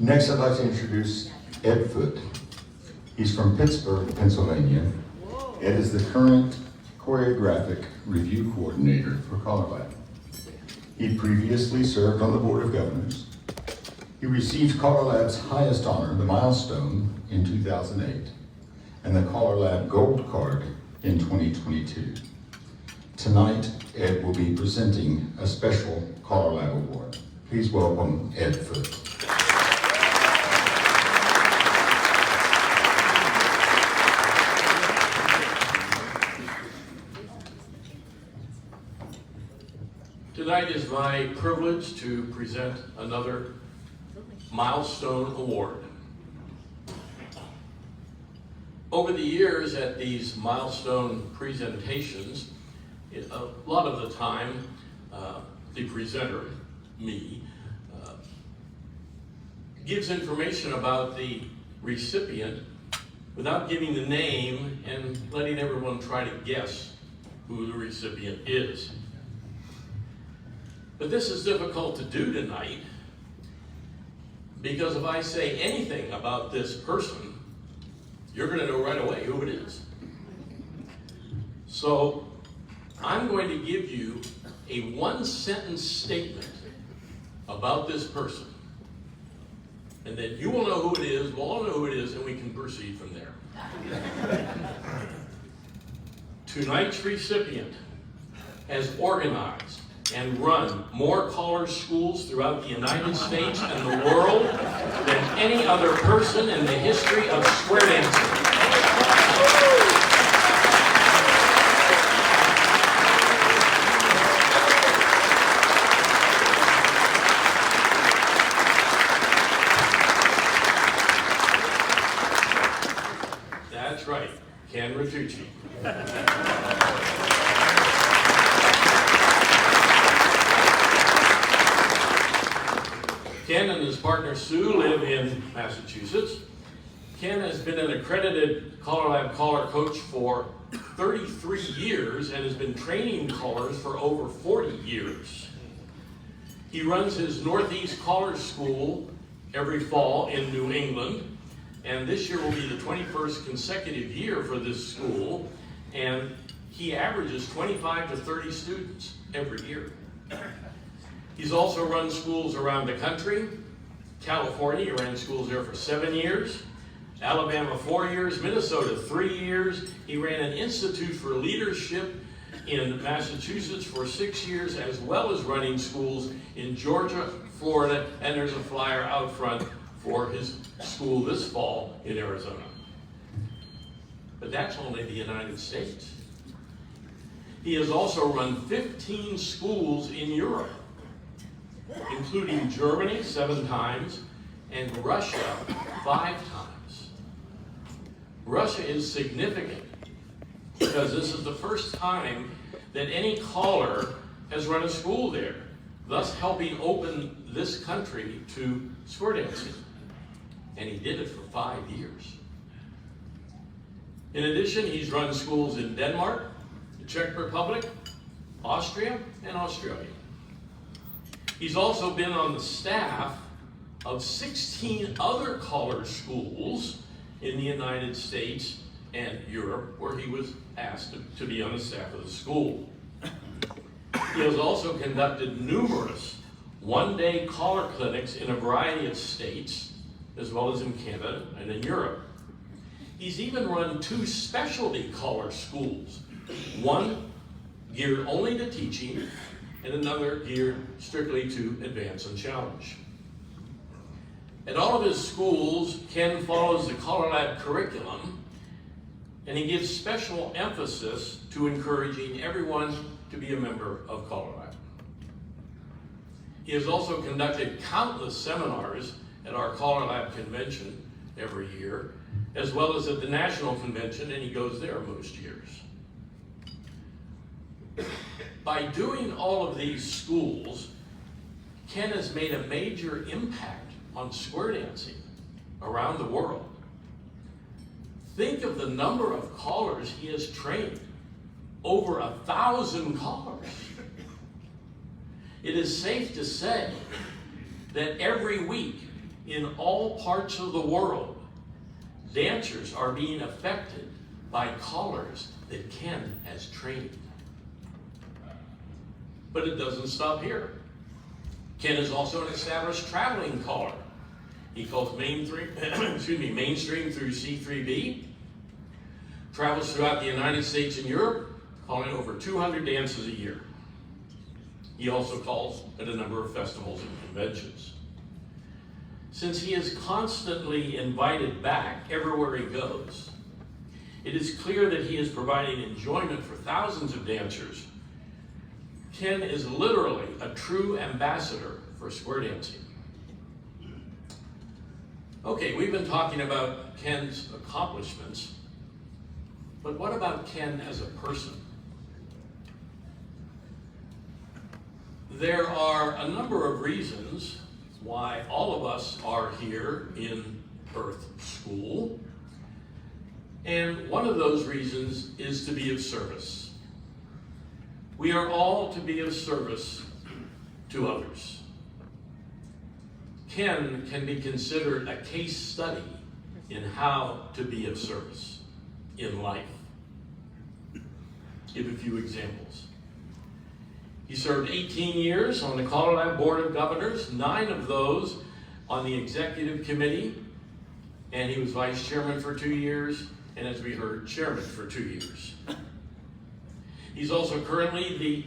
Next, I'd like to introduce Ed Foote. He's from Pittsburgh, Pennsylvania. Ed is the current choreographic review coordinator for Color Lab. He previously served on the Board of Governors. He received Color Lab's highest honor, the Milestone, in 2008, and the Color Lab Gold Card in 2022. Tonight, Ed will be presenting a special Color Lab award. Please welcome Ed Foote. Tonight is my privilege to present another Milestone Award. Over the years at these Milestone presentations, a lot of the time, the presenter, me, gives information about the recipient without giving the name and letting everyone try to guess who the recipient is. But this is difficult to do tonight because if I say anything about this person, you're going to know right away who it is. So I'm going to give you a one-sentence statement about this person. And then you will know who it is, we'll all know who it is, and we can proceed from there. Tonight's recipient has organized and run more color schools throughout the United States and the world than any other person in the history of square dancing. That's right, Ken Ritucci. Ken and his partner Sue live in Massachusetts. Ken has been an accredited Color Lab color coach for 33 years and has been training colors for over 40 years. He runs his Northeast Color School every fall in New England, and this year will be the 21st consecutive year for this school, and he averages 25 to 30 students every year. He's also run schools around the country. California, he ran schools there for 7 years. Alabama, 4 years. Minnesota, 3 years. He ran an Institute for Leadership in Massachusetts for 6 years, as well as running schools in Georgia, Florida, and there's a flyer out front for his school this fall in Arizona. But that's only the United States. He has also run 15 schools in Europe, including Germany 7 times and Russia 5 times. Russia is significant because this is the first time that any caller has run a school there, thus helping open this country to square dancing. And he did it for 5 years. In addition, he's run schools in Denmark, the Czech Republic, Austria, and Australia. He's also been on the staff of 16 other color schools in the United States and Europe, where he was asked to be on the staff of the school. He has also conducted numerous one-day color clinics in a variety of states, as well as in Canada and in Europe. He's even run 2 specialty color schools, one geared only to teaching, and another geared strictly to advance and challenge. At all of his schools, Ken follows the Color Lab curriculum, and he gives special emphasis to encouraging everyone to be a member of Color Lab. He has also conducted countless seminars at our Color Lab convention every year, as well as at the national convention, and he goes there most years. By doing all of these schools, Ken has made a major impact on square dancing around the world. Think of the number of callers he has trained, over 1,000 callers. It is safe to say that every week in all parts of the world, dancers are being affected by callers that Ken has trained. But it doesn't stop here. Ken is also an established traveling caller. He calls mainstream through C3B, travels throughout the United States and Europe, calling over 200 dances a year. He also calls at a number of festivals and conventions. Since he is constantly invited back everywhere he goes, it is clear that he is providing enjoyment for thousands of dancers. Ken is literally a true ambassador for square dancing. Okay, we've been talking about Ken's accomplishments, but what about Ken as a person? There are a number of reasons why all of us are here in Earth School, and one of those reasons is to be of service. We are all to be of service to others. Ken can be considered a case study in how to be of service in life. Give a few examples. He served 18 years on the Color Lab Board of Governors, 9 of those on the executive committee, and he was vice chairman for 2 years, and as we heard, chairman for 2 years. He's also currently the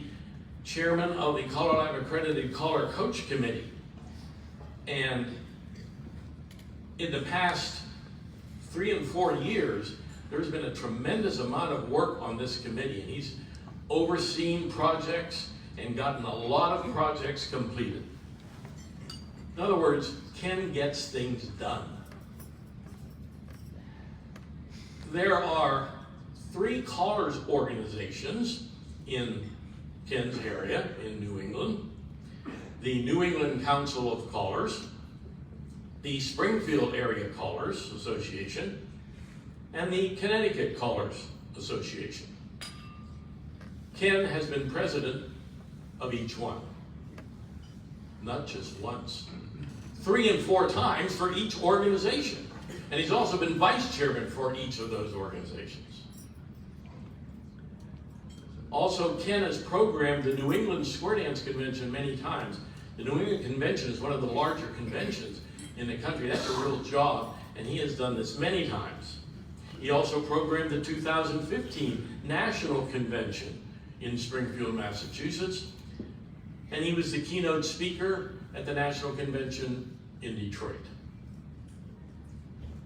chairman of the Color Lab Accredited Color Coach Committee. And in the past 3 and 4 years, there's been a tremendous amount of work on this committee, and he's overseen projects and gotten a lot of projects completed. In other words, Ken gets things done. There are 3 callers organizations in Ken's area in New England: the New England Council of Callers, the Springfield Area Callers Association, and the Connecticut Callers Association. Ken has been president of each one. Not just once, 3 and 4 times for each organization. And he's also been vice chairman for each of those organizations. Also, Ken has programmed the New England Square Dance Convention many times. The New England Convention is one of the larger conventions in the country. That's a real job, and he has done this many times. He also programmed the 2015 National Convention in Springfield, Massachusetts, and he was the keynote speaker at the National Convention in Detroit.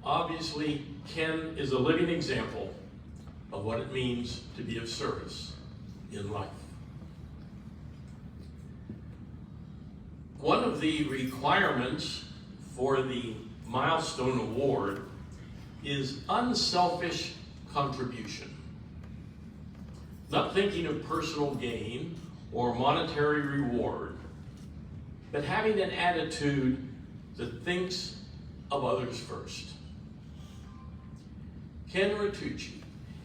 Obviously, Ken is a living example of what it means to be of service in life. One of the requirements for the Milestone Award is unselfish contribution. Not thinking of personal gain or monetary reward, but having an attitude that thinks of others first. Ken Ritucci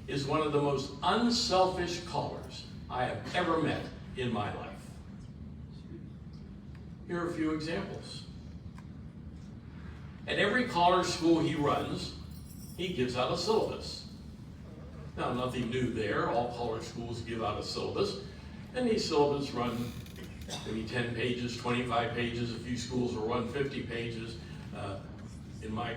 is one of the most unselfish callers I have ever met in my life. Here are a few examples. At every caller school he runs, he gives out a syllabus. Now, nothing new there. All caller schools give out a syllabus, and these syllabus run maybe 10 pages, 25 pages. A few schools will run 50 pages. In my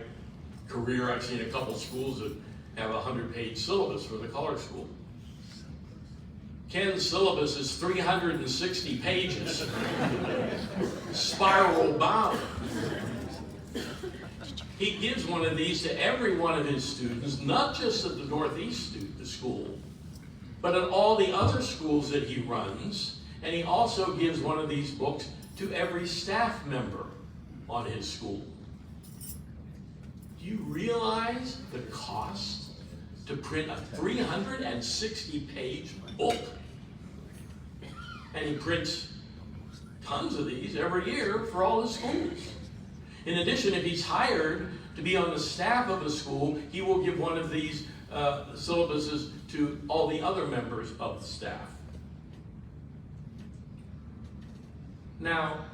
career, I've seen a couple schools that have a 100-page syllabus for the color school. Ken's syllabus is 360 pages, spiral bound. He gives one of these to every one of his students, not just at the Northeast school, but at all the other schools that he runs, and he also gives one of these books to every staff member on his school. Do you realize the cost to print a 360-page book? And he prints tons of these every year for all his schools. In addition, if he's hired to be on the staff of a school, he will give one of these syllabuses to all the other members of the staff. Now,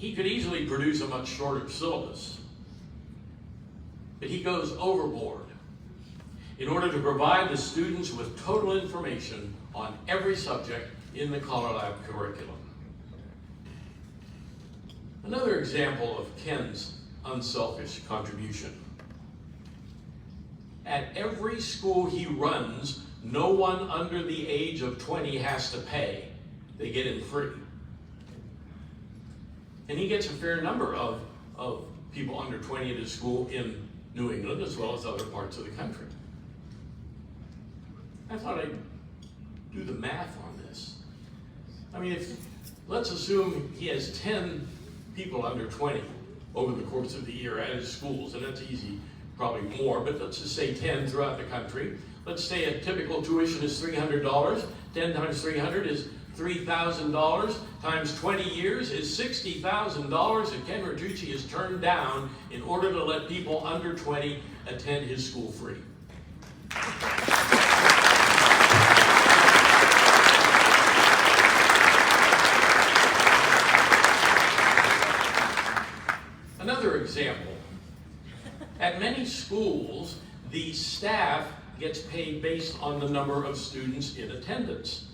he could easily produce a much shorter syllabus, but he goes overboard in order to provide the students with total information on every subject in the Color Lab curriculum. Another example of Ken's unselfish contribution. At every school he runs, no one under the age of 20 has to pay. They get in free. And he gets a fair number of people under 20 at his school in New England as well as other parts of the country. I thought I'd do the math on this. I mean, let's assume he has 10 people under 20 over the course of the year at his schools, and that's easy, probably more, but let's just say 10 throughout the country. Let's say a typical tuition is $300. 10 times 300 is $3,000, times 20 years is $60,000 that Ken Ritucci has turned down in order to let people under 20 attend his school free. Another example. At many schools, the staff gets paid based on the number of students in attendance.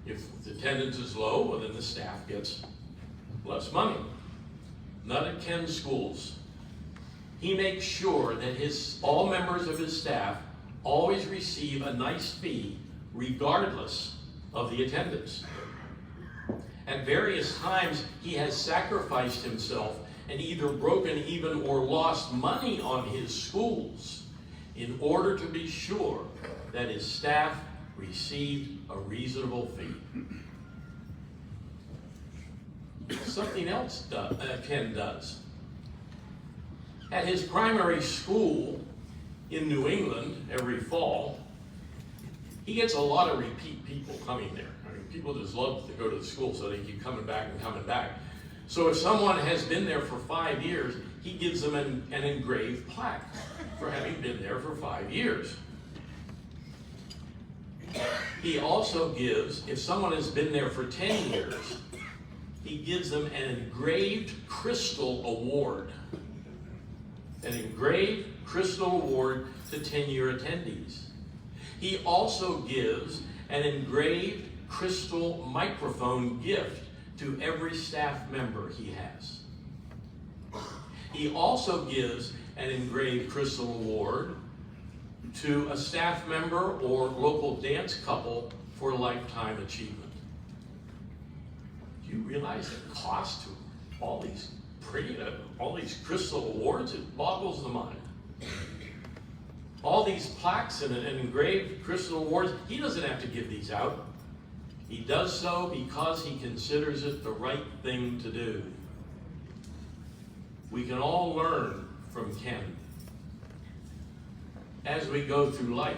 If the attendance is low, well, then the staff gets less money. Not at Ken's schools. He makes sure that all members of his staff always receive a nice fee regardless of the attendance. At various times, he has sacrificed himself and either broken even or lost money on his schools in order to be sure that his staff received a reasonable fee. Something else Ken does. At his primary school in New England every fall, he gets a lot of repeat people coming there. I mean, people just love to go to the school, so they keep coming back and coming back. So if someone has been there for 5 years, he gives them an engraved plaque for having been there for 5 years. He also gives, if someone has been there for 10 years, he gives them an engraved crystal award. An engraved crystal award to 10-year attendees. He also gives an engraved crystal microphone gift to every staff member he has. He also gives an engraved crystal award to a staff member or local dance couple for lifetime achievement. Do you realize the cost to all these crystal awards? It boggles the mind. All these plaques and engraved crystal awards, he doesn't have to give these out. He does so because he considers it the right thing to do. We can all learn from Ken as we go through life.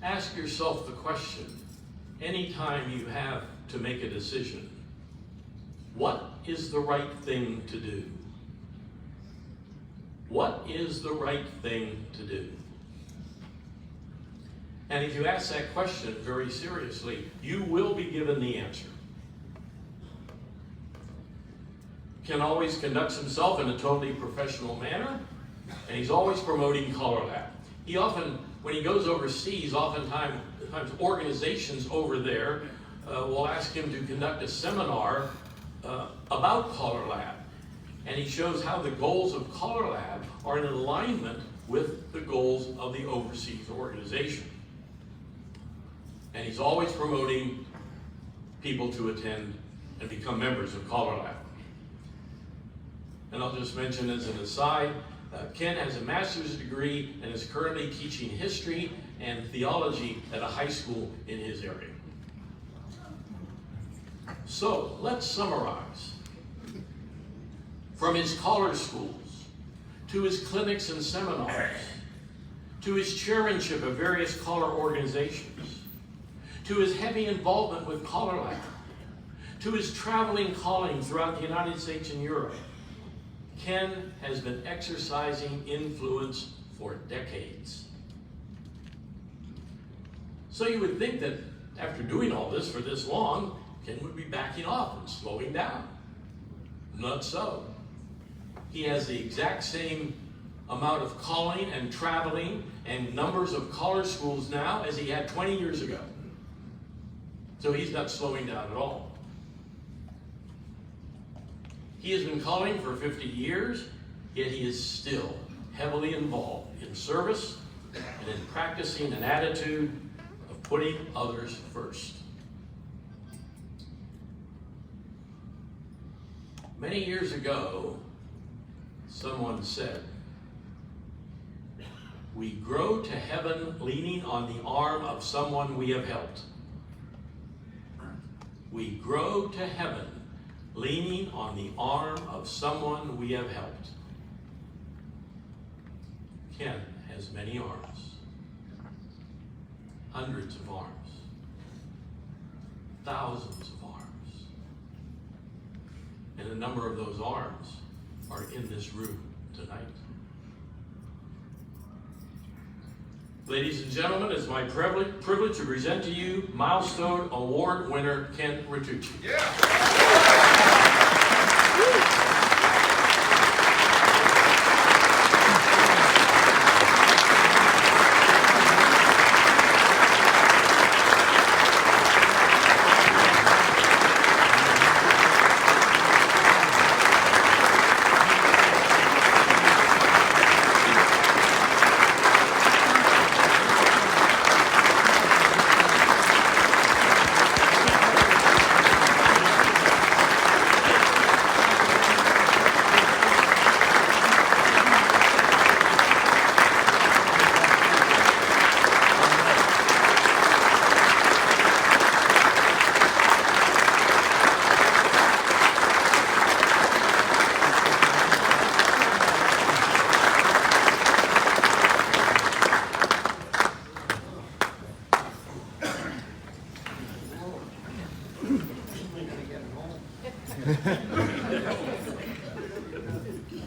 Ask yourself the question, anytime you have to make a decision, what is the right thing to do? What is the right thing to do? And if you ask that question very seriously, you will be given the answer. Ken always conducts himself in a totally professional manner, and he's always promoting Color Lab. He often, when he goes overseas, oftentimes organizations over there will ask him to conduct a seminar about Color Lab. And he shows how the goals of Color Lab are in alignment with the goals of the overseas organization. And he's always promoting people to attend and become members of Color Lab. And I'll just mention as an aside, Ken has a master's degree and is currently teaching history and theology at a high school in his area. So let's summarize. From his color schools, to his clinics and seminars, to his chairmanship of various color organizations, to his heavy involvement with Color Lab, to his traveling calling throughout the United States and Europe, Ken has been exercising influence for decades. So you would think that after doing all this for this long, Ken would be backing off and slowing down. Not so. He has the exact same amount of calling and traveling and numbers of caller schools now as he had 20 years ago. So he's not slowing down at all. He has been calling for 50 years, yet he is still heavily involved in service and in practicing an attitude of putting others first. Many years ago, someone said, "We grow to heaven leaning on the arm of someone we have helped." We grow to heaven leaning on the arm of someone we have helped. Ken has many arms, hundreds of arms, thousands of arms. And a number of those arms are in this room tonight. Ladies and gentlemen, it's my privilege to present to you Milestone Award winner Ken Ritucci.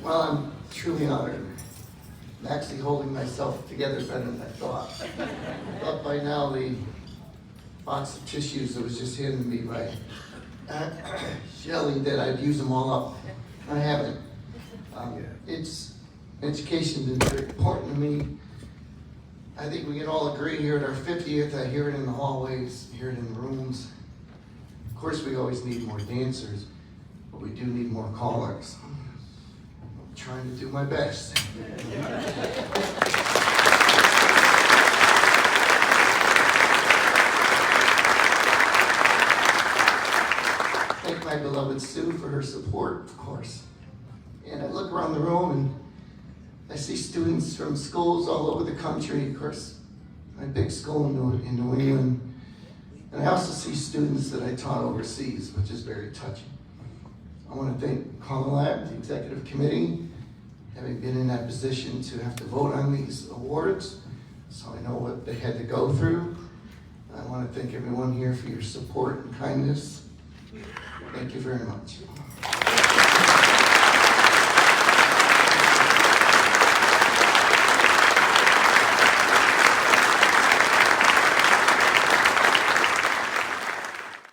Well, I'm truly honored. I'm actually holding myself together better than I thought. I thought by now the box of tissues that was just handed to me by Shelley that I'd use them all up. I haven't. Education's been very important to me. I think we can all agree here at our 50th, I hear it in the hallways, hear it in the rooms. Of course, we always need more dancers, but we do need more callers. I'm trying to do my best. Thank my beloved Sue for her support, of course. And I look around the room and I see students from schools all over the country, of course, my big school in New England. And I also see students that I taught overseas, which is very touching. I want to thank Caller Lab, the executive committee, having been in that position to have to vote on these awards, so I know what they had to go through. I want to thank everyone here for your support and kindness. Thank you very much.